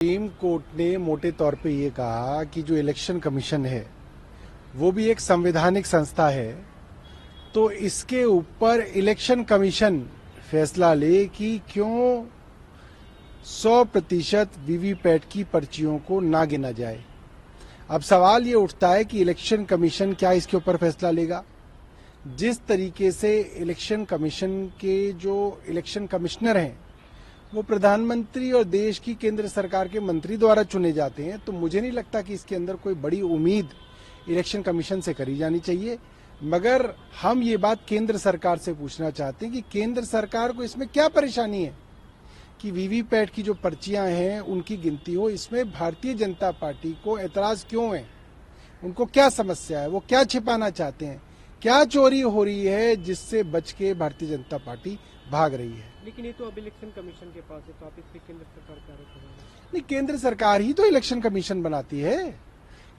Supreme court ने मोटे तौर पे ये कहा कि जो इलेक्शन कमीशन है वो भी एक संवैधानिक संस्था है, तो इसके ऊपर इलेक्शन कमीशन फैसला ले कि क्यों 100% वीवीपैट की पर्चियों को ना गिना जाए। अब सवाल ये उठता है कि इलेक्शन कमीशन क्या इसके ऊपर फैसला लेगा। जिस तरीके से इलेक्शन कमीशन के जो इलेक्शन कमिश्नर हैं वो प्रधानमंत्री और देश की केंद्र सरकार के मंत्री द्वारा चुने जाते हैं, तो मुझे नहीं लगता कि इसके अंदर कोई बड़ी उम्मीद इलेक्शन कमीशन से करी जानी चाहिए। मगर हम ये बात केंद्र सरकार से पूछना चाहते हैं कि केंद्र सरकार को इसमें क्या परेशानी है कि वीवीपैट की जो पर्चियां हैं उनकी गिनती हो। इसमें भारतीय जनता पार्टी को एतराज क्यों है, उनको क्या समस्या है, वो क्या छिपाना चाहते हैं, क्या चोरी हो रही है जिससे बच के भारतीय जनता पार्टी भाग रही है। लेकिन ये तो अब इलेक्शन कमीशन के पास है, तो आप इस पे केंद्र सरकार का आरोप लगाएंगे? नहीं, केंद्र सरकार ही तो इलेक्शन कमीशन बनाती है।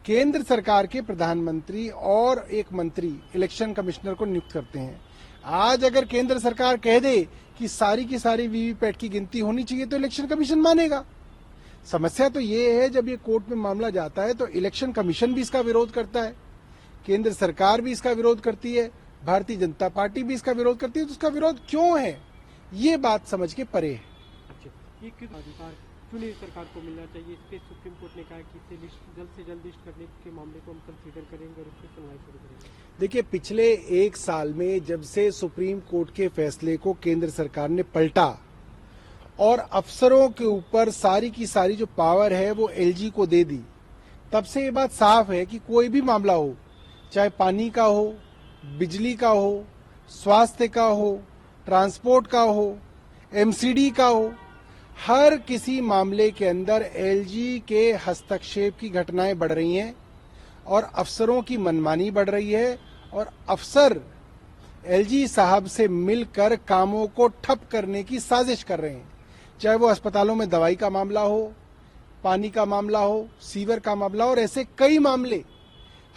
केंद्र सरकार के प्रधानमंत्री और एक मंत्री इलेक्शन कमिश्नर को नियुक्त करते हैं। आज अगर केंद्र सरकार कह दे कि सारी की सारी वीवीपैट की गिनती होनी चाहिए तो इलेक्शन कमीशन मानेगा। समस्या तो ये है, जब ये कोर्ट में मामला जाता है तो इलेक्शन कमीशन भी इसका विरोध करता है, केंद्र सरकार भी इसका विरोध करती है, भारतीय जनता पार्टी भी इसका विरोध करती है। तो उसका विरोध क्यों है, ये बात समझ के परे है। अच्छा, ये किस अधिकार चुनी सरकार को मिलना चाहिए? इस पे सुप्रीम कोर्ट ने कहा कि इसे जल्द से जल्द लिस्ट करने के मामले को हम कंसीडर करेंगे और उस पर सुनवाई शुरू करेंगे। देखिए, पिछले एक साल में जब से सुप्रीम कोर्ट के फैसले को केंद्र सरकार ने पलटा और अफसरों के ऊपर सारी की सारी जो पावर है वो एलजी को दे दी, तब से ये बात साफ है कि कोई भी मामला हो, चाहे पानी का हो, बिजली का हो, स्वास्थ्य का हो, ट्रांसपोर्ट का हो, एमसीडी का हो, हर किसी मामले के अंदर एलजी के हस्तक्षेप की घटनाएं बढ़ रही हैं और अफसरों की मनमानी बढ़ रही है और अफसर एलजी साहब से मिलकर कामों को ठप करने की साजिश कर रहे हैं। चाहे वो अस्पतालों में दवाई का मामला हो, पानी का मामला हो, सीवर का मामला हो, और ऐसे कई मामले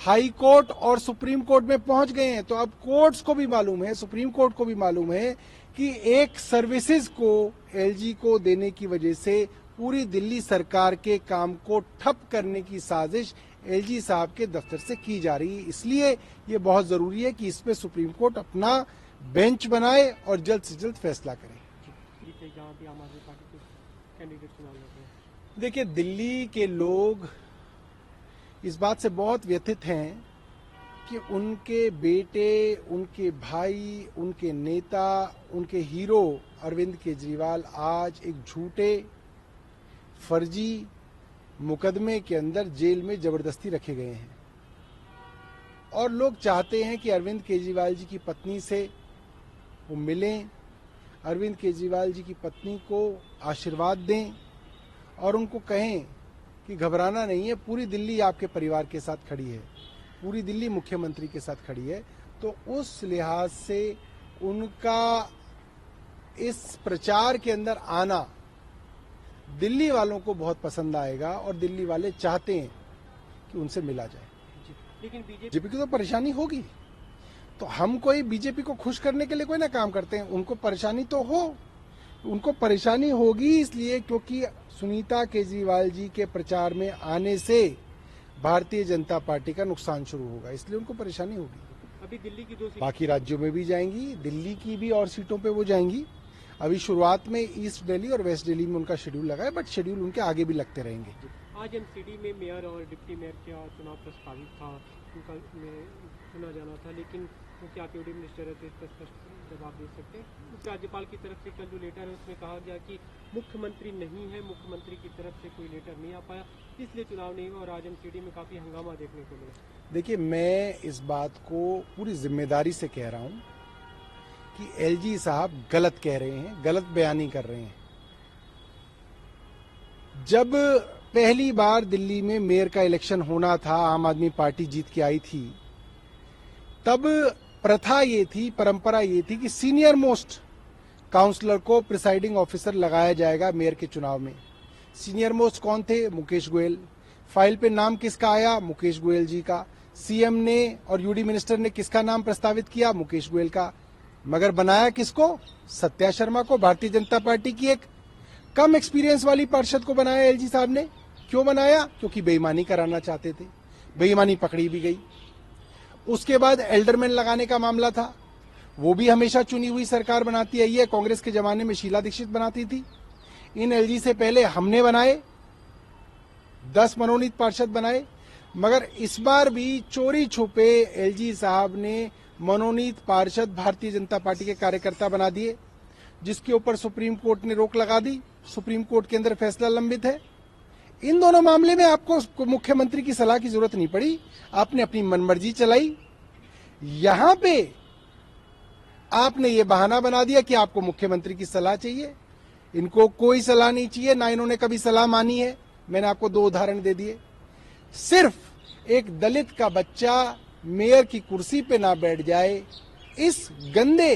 हाई कोर्ट और सुप्रीम कोर्ट में पहुंच गए हैं। तो अब कोर्ट्स को भी मालूम है, सुप्रीम कोर्ट को भी मालूम है कि एक सर्विसेज को एलजी को देने की वजह से पूरी दिल्ली सरकार के काम को ठप करने की साजिश एलजी साहब के दफ्तर से की जा रही है। इसलिए ये बहुत जरूरी है कि इस पे सुप्रीम कोर्ट अपना बेंच बनाए और जल्द से जल्द फैसला करे। देखिए, दिल्ली के लोग इस बात से बहुत व्यथित हैं कि उनके बेटे, उनके भाई, उनके नेता, उनके हीरो अरविंद केजरीवाल आज एक झूठे फर्जी मुकदमे के अंदर जेल में जबरदस्ती रखे गए हैं। और लोग चाहते हैं कि अरविंद केजरीवाल जी की पत्नी से वो मिलें, अरविंद केजरीवाल जी की पत्नी को आशीर्वाद दें और उनको कहें कि घबराना नहीं है, पूरी दिल्ली आपके परिवार के साथ खड़ी है, पूरी दिल्ली मुख्यमंत्री के साथ खड़ी है। तो उस लिहाज से उनका इस प्रचार के अंदर आना दिल्ली वालों को बहुत पसंद आएगा और दिल्ली वाले चाहते हैं कि उनसे मिला जाए। लेकिन बीजेपी की तो परेशानी होगी, तो हम कोई बीजेपी को खुश करने के लिए कोई ना काम करते हैं। उनको परेशानी तो हो, उनको परेशानी होगी इसलिए क्योंकि सुनीता केजरीवाल जी के प्रचार में आने से भारतीय जनता पार्टी का नुकसान शुरू होगा, इसलिए उनको परेशानी होगी। अभी दिल्ली की 2 सीट, बाकी राज्यों में भी जाएंगी, दिल्ली की भी और सीटों पे वो जाएंगी। अभी शुरुआत में ईस्ट दिल्ली और वेस्ट दिल्ली में उनका शेड्यूल लगा है, बट शेड्यूल उनके आगे भी लगते रहेंगे। आज एमसीडी में मेयर और डिप्टी मेयर का चुनाव प्रस्तावित था, उनका चुना जाना था, लेकिन क्योंकि आप यूडी मिनिस्टर है तो इस पर स्पष्ट जवाब दे सकते हैं। उप राज्यपाल की तरफ से कल जो लेटर है उसमें कहा गया कि मुख्यमंत्री नहीं है, मुख्यमंत्री की तरफ से कोई लेटर नहीं आ पाया, इसलिए चुनाव नहीं हुआ और आज एमसीडी में काफी हंगामा देखने को मिला। देखिए, मैं इस बात को पूरी जिम्मेदारी से कह रहा हूं कि एलजी साहब गलत कह रहे हैं, गलत बयानी कर रहे हैं। जब पहली बार दिल्ली में मेयर का इलेक्शन होना था, आम आदमी पार्टी जीत के आई थी, तब प्रथा ये थी, परंपरा ये थी कि सीनियर मोस्ट काउंसलर को प्रिसाइडिंग ऑफिसर लगाया जाएगा मेयर के चुनाव में। सीनियर मोस्ट कौन थे? मुकेश गोयल। फाइल पे नाम किसका आया? मुकेश गोयल जी का। सीएम ने और यूडी मिनिस्टर ने किसका नाम प्रस्तावित किया? मुकेश गोयल का। मगर बनाया किसको? सत्या शर्मा को, भारतीय जनता पार्टी की एक कम एक्सपीरियंस वाली पार्षद को बनाया एलजी साहब ने। क्यों बनाया? क्योंकि बेईमानी कराना चाहते थे, बेईमानी पकड़ी भी गई। उसके बाद एल्डरमैन लगाने का मामला था, वो भी हमेशा चुनी हुई सरकार बनाती आई है। कांग्रेस के जमाने में शीला दीक्षित बनाती थी। इन एलजी से पहले हमने बनाए, 10 मनोनीत पार्षद बनाए, मगर इस बार भी चोरी छुपे एलजी साहब ने मनोनीत पार्षद भारतीय जनता पार्टी के कार्यकर्ता बना दिए, जिसके ऊपर सुप्रीम कोर्ट ने रोक लगा दी। सुप्रीम कोर्ट के अंदर फैसला लंबित है। इन दोनों मामले में आपको मुख्यमंत्री की सलाह की जरूरत नहीं पड़ी, आपने अपनी मनमर्जी चलाई। यहां पे आपने ये बहाना बना दिया कि आपको मुख्यमंत्री की सलाह चाहिए। इनको कोई सलाह नहीं चाहिए, ना इन्होंने कभी सलाह मानी है। मैंने आपको 2 उदाहरण दे दिए। सिर्फ एक दलित का बच्चा मेयर की कुर्सी पे ना बैठ जाए, इस गंदे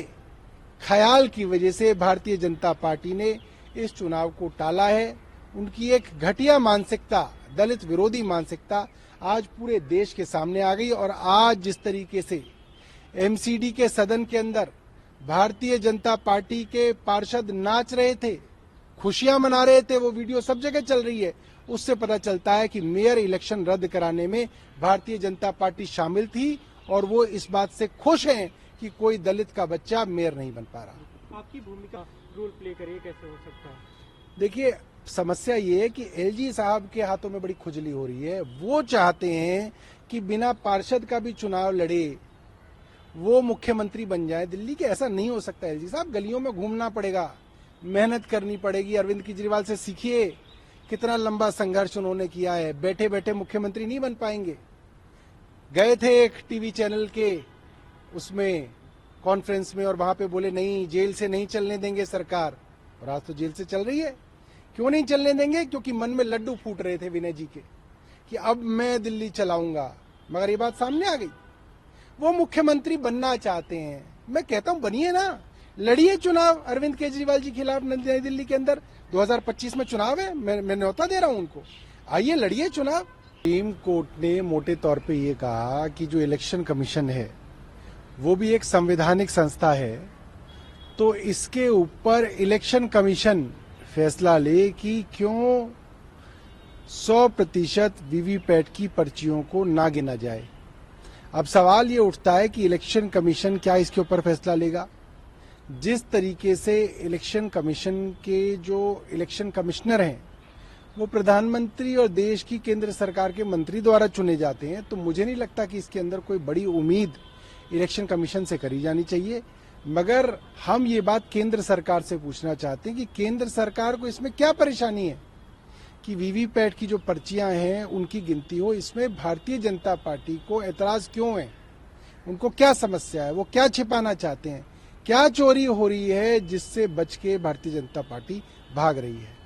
ख्याल की वजह से भारतीय जनता पार्टी ने इस चुनाव को टाला है। उनकी एक घटिया मानसिकता, दलित विरोधी मानसिकता आज पूरे देश के सामने आ गई। और आज जिस तरीके से एमसीडी के सदन के अंदर भारतीय जनता पार्टी के पार्षद नाच रहे थे, खुशियां मना रहे थे, वो वीडियो सब जगह चल रही है, उससे पता चलता है कि मेयर इलेक्शन रद्द कराने में भारतीय जनता पार्टी शामिल थी और वो इस बात से खुश हैं कि कोई दलित का बच्चा मेयर नहीं बन पा रहा। आपकी भूमिका रोल प्ले करे कैसे हो सकता है? देखिए, समस्या ये है कि एलजी साहब के हाथों में बड़ी खुजली हो रही है। वो चाहते हैं कि बिना पार्षद का भी चुनाव लड़े, वो मुख्यमंत्री बन जाए दिल्ली के। ऐसा नहीं हो सकता एलजी साहब, गलियों में घूमना पड़ेगा, मेहनत करनी पड़ेगी। अरविंद केजरीवाल से सीखिए, कितना लंबा संघर्ष उन्होंने किया है। बैठे बैठे मुख्यमंत्री नहीं बन पाएंगे। गए थे एक टीवी चैनल के उसमें कॉन्फ्रेंस में और वहां पे बोले नहीं, जेल से नहीं चलने देंगे सरकार, और आज तो जेल से चल रही है। क्यों नहीं चलने देंगे? क्योंकि मन में लड्डू फूट रहे थे विनय जी के कि अब मैं दिल्ली चलाऊंगा, मगर ये बात सामने आ गई। वो मुख्यमंत्री बनना चाहते हैं। मैं कहता हूं बनिए ना, लड़िए चुनाव अरविंद केजरीवाल जी खिलाफ नई दिल्ली के अंदर। 2025 में चुनाव है, मैं न्योता दे रहा हूं उनको, आइए लड़िए चुनाव। सुप्रीम कोर्ट ने मोटे तौर पे ये कहा कि जो इलेक्शन कमीशन है वो भी एक संवैधानिक संस्था है, तो इसके ऊपर इलेक्शन कमीशन फैसला ले कि क्यों 100% वीवीपैट की पर्चियों को ना गिना जाए। अब सवाल ये उठता है कि इलेक्शन कमीशन क्या इसके ऊपर फैसला लेगा? जिस तरीके से इलेक्शन कमीशन के जो इलेक्शन कमिश्नर हैं वो प्रधानमंत्री और देश की केंद्र सरकार के मंत्री द्वारा चुने जाते हैं, तो मुझे नहीं लगता कि इसके अंदर कोई बड़ी उम्मीद इलेक्शन कमीशन से करी जानी चाहिए। मगर हम ये बात केंद्र सरकार से पूछना चाहते हैं कि केंद्र सरकार को इसमें क्या परेशानी है कि वीवीपैट की जो पर्चियां हैं उनकी गिनती हो। इसमें भारतीय जनता पार्टी को एतराज क्यों है? उनको क्या समस्या है? वो क्या छिपाना चाहते हैं? क्या चोरी हो रही है जिससे बच के भारतीय जनता पार्टी भाग रही है?